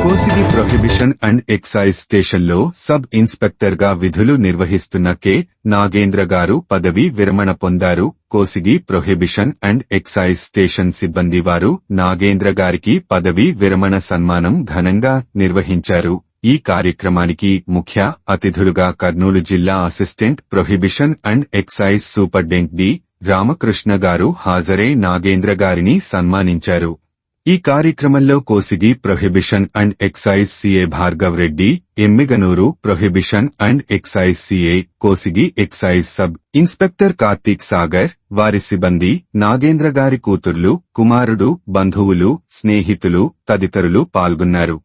Kosigi prohibition and excise స్టేషన్లో sub inspector గా విధులు నిర్వహిస్తున్న కె నాగేంద్ర గారు పదవీ విరమణ పొందారు. Kosigi prohibition and excise station సిబ్బంది వారు నాగేంద్ర గారికి పదవీ విరమణ సన్మానం ఘనంగా నిర్వహించారు. ఈ కార్యక్రమానికి ముఖ్య అతిథులుగా కర్నూలు జిల్లా assistant prohibition and excise superintendent D Ramakrishna గారు హాజరై నాగేంద్ర గారిని సన్మానించారు. ఈ కార్యక్రమంలో Kosigi prohibition and excise CA Bhargav Reddy, Emmiganur prohibition and excise CA, Kosigi excise sub inspector Karthik Sagar, వారి సిబ్బంది, నాగేంద్ర గారి కూతుర్లు, కుమారుడు, బంధువులు, స్నేహితులు తదితరులు పాల్గొన్నారు.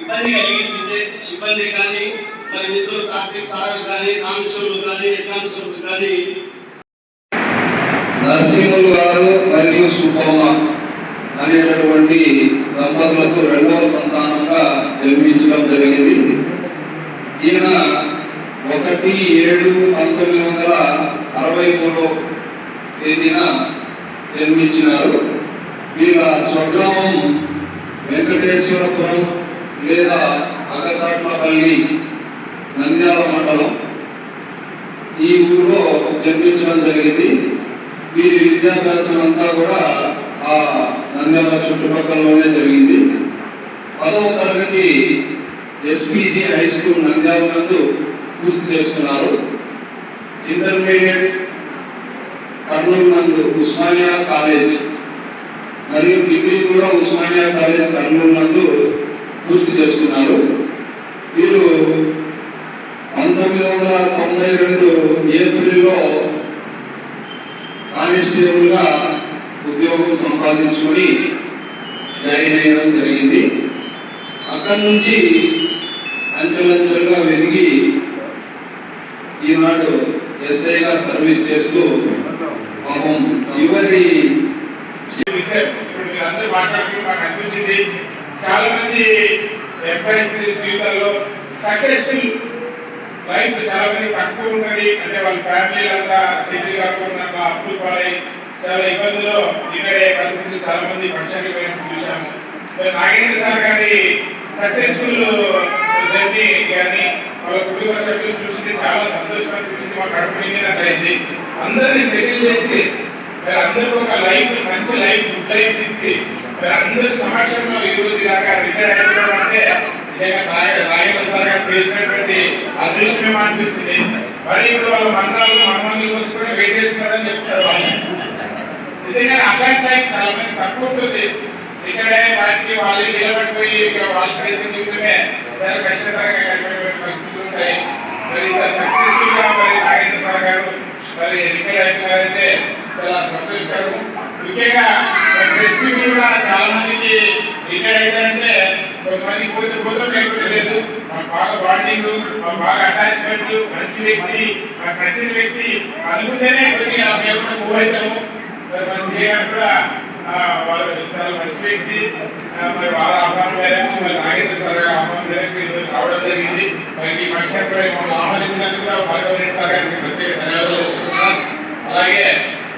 ఇబ్బంది కలిగించే సిబ్బంది కానీ మరి మిత్రులు కార్తీక్ సాగర్ కానీ కాంక్షులు కానీ కాంక్షులు కానీ నరసింహులు గారు మరియు సుబ్బమ్మ అనేటటువంటి దంపతులకు రెండవ సంతానంగా జన్మించడం జరిగింది. ఈయన 1/7/1963 తేదీన జన్మించినారు. వీళ్ళ స్వగ్రామం వెంకటేశ్వరపురం లేదా అగసాట్లపల్లి, నంద్యాల మండలం. ఈ ఊరిలో జన్మించడం జరిగింది. వీరి విద్యాభ్యాసం అంతా కూడా ఆ నంద్యాల చుట్టుపక్కలలోనే జరిగింది. 10వ తరగతి ఎస్పీజీ హై స్కూల్ నంద్యాల నందు పూర్తి చేసుకున్నారు. ఇంటర్మీడియట్ కర్నూలు నందు ఉస్మానియా కాలేజ్ మరియు డిగ్రీ కూడా ఉస్మానియా కాలేజ్ కర్నూలు నందు పూర్తి చేసుకున్నారు. వీరు 1992 ఏప్రిల్లో కానిస్టేబుల్ గా ఉద్యోగం సంపాదించుకొని జాయిన్ అయ్యడం జరిగింది. అక్కడి నుంచి అంచెలంచెలుగా వెదిగి ఈనాడు ఎస్ఐగా సర్వీస్ చేస్తూ పాపం చివరి అనిపించింది. చాలా మంది ఎంప్లాయీస్ జీవితాల్లో సక్సెస్ఫుల్ లైఫ్ చాలా మంది తక్కువ ఉన్నది. అంటే వాళ్ళ ఫ్యామిలీ అంతా సెటిల్ కాకుండా అప్పులు పాలై చాలా ఇబ్బందులు ఇక్కడే పరిస్థితులు చాలా మంది ఫంక్షన్కి పోయినప్పుడు చూసాము. నాగేంద్ర సార్ గారి సక్సెస్ఫుల్ జర్నీ కానీ వాళ్ళ కుటుంబ సభ్యులు చూసి చాలా సంతోషం అనిపించింది. మా కడుపు నిండినట్లయింది. అందరినీ సెటిల్ చేసి అందరూ ఒక లైఫ్, మంచి లైఫ్, గుడ్ లైఫ్ ఇచ్చి అందరి సమక్షంలో ఈ రోజు దాకా రిటైర్ అయిపోవడం అంటే నాగేంద్ర సార్ గారు చేసినటువంటి అదృష్టమేమో అనిపిస్తుంది. మరి ఇప్పుడు వాళ్ళ మంత్రాలు మనమంది కోసం కూడా వెయిట్ చేస్తున్నారని చెప్తారు వాళ్ళు. నిజంగా అట్లాంటి లైఫ్ చాలా మంది తక్కువ ఉంటుంది. ఇక్కడే వాటికి వాళ్ళు నిలబడిపోయి వాళ్ళు చేసిన జీవితమే చాలా కష్టతరంగా గడిపేటువంటి పరిస్థితులు ఉంటాయి. మరి ఇంత సక్సెస్ఫుల్ గా మరి నాగేంద్ర సార్ గారు మరి రిటైర్ అవుతున్నారంటే చాలా సంతోషకరం. ముఖ్యంగా కూడా చాలా మందికి రిటైర్ అవుతారంటే కొంతమంది పోతే లేకపోతే లేదు. మాకు బాగా బాండింగ్, మాకు బాగా అటాచ్మెంట్, మంచి వ్యక్తి, మాకు నచ్చిన వ్యక్తి అనుకుంటేనే కొద్దిగా మేము కూడా మూవ్ అవుతాము. మన సీఏ గారు కూడా వారు చాలా మంచి వ్యక్తి. మరి వాళ్ళ ఆహ్వానం మేరకు మరి నాగేంద్ర సార్ గారి ఆహ్వానం మేరకు ఈరోజు రావడం జరిగింది. మరి ఈ ఫంక్షన్ కూడా మమ్మల్ని ఆహ్వానించినందుకు కూడా భార్గవ రెడ్డి సార్ గారికి ప్రత్యేక ధన్యవాదాలు. అలాగే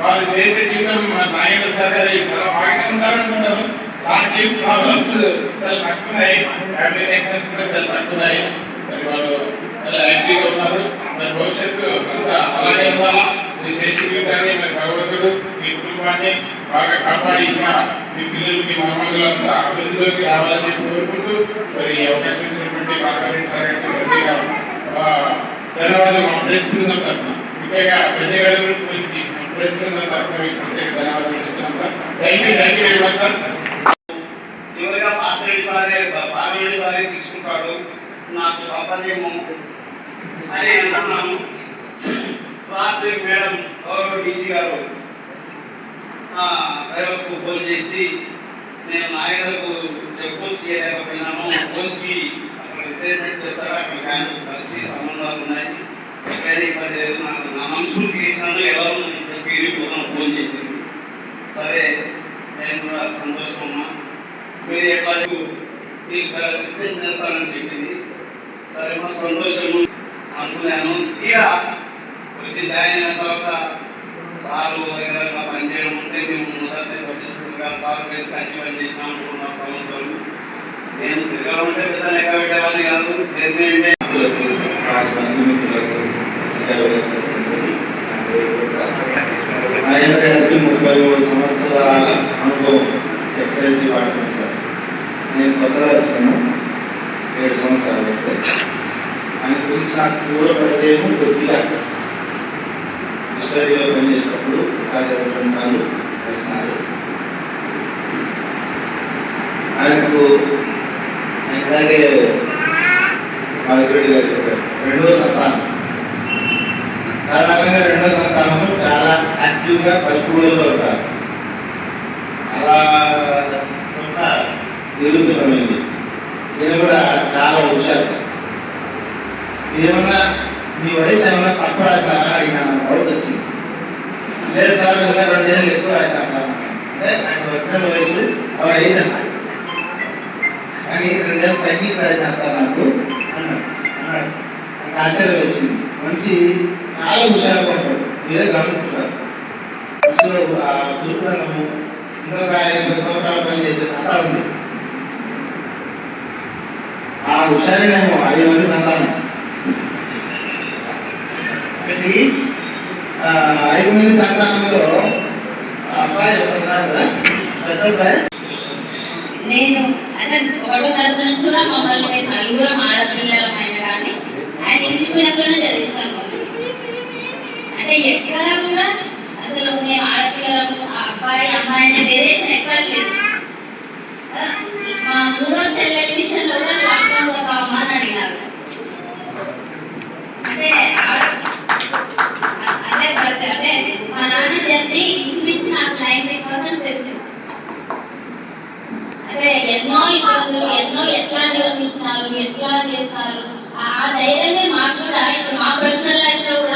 వాళ్ళు చేసే జీవితం నాగేంద్ర సార్ గారి చాలా బాగా ఉంటారనుకుంటారు. సార్కి ప్రాబ్లమ్స్ చాలా తక్కువన్నాయి, ఫ్యామిలీ టెన్షన్స్ కూడా చాలా తక్కువన్నాయి. మరి వాళ్ళు చాలా యాక్టివ్గా ఉన్నారు. మరి భవిష్యత్తు అంతా అలాగే ఉండాలా. మీ చేసే జీవితాన్ని మరి భగవంతుడు మీ కుటుంబాన్ని బాగా కాపాడి ఇంకా మీ పిల్లలు, మీ మనమందులు అంతా అభివృద్ధిలోకి రావాలని కోరుకుంటూ మరి అవకాశం ఇచ్చినటువంటి భార్గవ రెడ్డి సార్ గారికి ప్రత్యేక ధన్యవాదాలు. మా ప్రెస్ బృందం తరఫున ముఖ్యంగా పెద్దగడూరు ప్రెస్ బృందం తరఫున మీకు ప్రత్యేక ధన్యవాదాలు చెప్తున్నాం sir. Thank you very much sir. చివరిగా భార్గవరెడ్డి సారే తీసుకుంటాడు, నాకు సంప్రదాయము అని అంటున్నాను. రాత్రి మేడం గౌరవ డీసీ గారు డ్రైవర్కు ఫోన్ చేసి నేను నాయకులకు చెక్ పోస్ట్ చేయలేకపోయినాను, పోస్ట్కి అక్కడ రిటైర్మెంట్ చేస్తారా, అక్కడ ఫ్యాన్ కలిసి సంబంధాలు ఉన్నాయి, ఎక్కడైనా ఇబ్బంది లేదు, నాకు నా మనసుకు తీసినాను ఎవరు చెప్పి పోతాను ఫోన్ చేసింది. సరే నేను కూడా సంతోషమమ్మా, మీరు ఎట్లా మీకు రిప్లేషన్ వెళ్తానని చెప్పింది. సరే మా సంతోషము అనుకున్నాను. ఇక వచ్చి జాయిన్ అయిన తర్వాత సారు దగ్గర పనిచేయడం ఉంటే మేము మొదటి సబ్జెక్టుగా సార్ పేరు కలిసి పనిచేసినాం అనుకున్న సంవత్సరం. నేను తిరగడం ఉంటే పెద్ద లెక్క పెట్టేవాడిని కాదు. జర్నీ అంటే 33 సంవత్సరాల అనుభవం ఎక్సైజ్ డిపార్ట్మెంట్. నేను కొత్తగా వచ్చాను, 7 సంవత్సరాలు. ఆయన గురించి నాకు పూర్వ పరిచయం కొద్దిగా మిషనరీలో పనిచేసినప్పుడు ఒకసారి 2 సార్లు కలిసినారు. ఆయనకు ఇలాగే మాధురెడ్డి గారు చెప్పారు, 2వ సంతానం. సాధారణంగా 2వ సంతానము చాలా యాక్టివ్గా పరిపూర్ణంలో ఉంటారు. అలా నిరూపితమైంది. నేను కూడా చాలా హుషారు. ఏమన్నా మీ వయసు ఏమన్నా తక్కువ రాసినారా అడిగినాను. డౌట్ వచ్చింది. లేదు సార్, ఇంకా 2 ఏళ్ళు ఎక్కువ రాసినారు సార్. అంటే ఆయన వచ్చిన వయసు 5 అన్నారు, కానీ 2 ఏళ్ళు తగ్గి రాసినారు సార్ నాకు అన్నాడు. నాకు ఆశ్చర్యం వచ్చింది. మనిషి చాలా హుషారుగా ఉంటాడు, మీరే గమనిస్తున్నారు. మనిషిలో ఆ చురుకుదనము, ఇంకొక 20 సంవత్సరాలు పనిచేసే సత్తా ఉంది. ఆ హుషారేమో 5 మంది సంతానం. 5 మంది సంతానంలో అబ్బాయి ఉన్నారు కదా, పెద్ద అబ్బాయి. నేను అంటే 1వ తరగతి నుంచి కూడా మమ్మల్ని మేము నలుగురం ఆడపిల్లలమైన కానీ ఆయన ఇంగ్లీష్ మీడియంలోనే చదివిస్తాను. అంటే ఎక్కడ కూడా అసలు మేము ఆడపిల్లలకు అబ్బాయి అమ్మాయి అనే వేరియేషన్ ఎక్కడ లేదు. మా 3వ చెల్లెల విషయంలో కూడా రాష్ట్రం ఒక అమ్మ అని అడిగినారు. అంటే అంటే మా నాన్న చేసి ఇంచుమించు నాకు 90% తెలుసు. అంటే ఎన్నో ఇబ్బందులు, ఎన్నో ఎట్లా నిర్వహించినారు, ఎట్లా చేస్తారు, ఆ ధైర్యమే మాకు కూడా ఇప్పుడు మా ప్రొఫెషనల్ లైఫ్ లో కూడా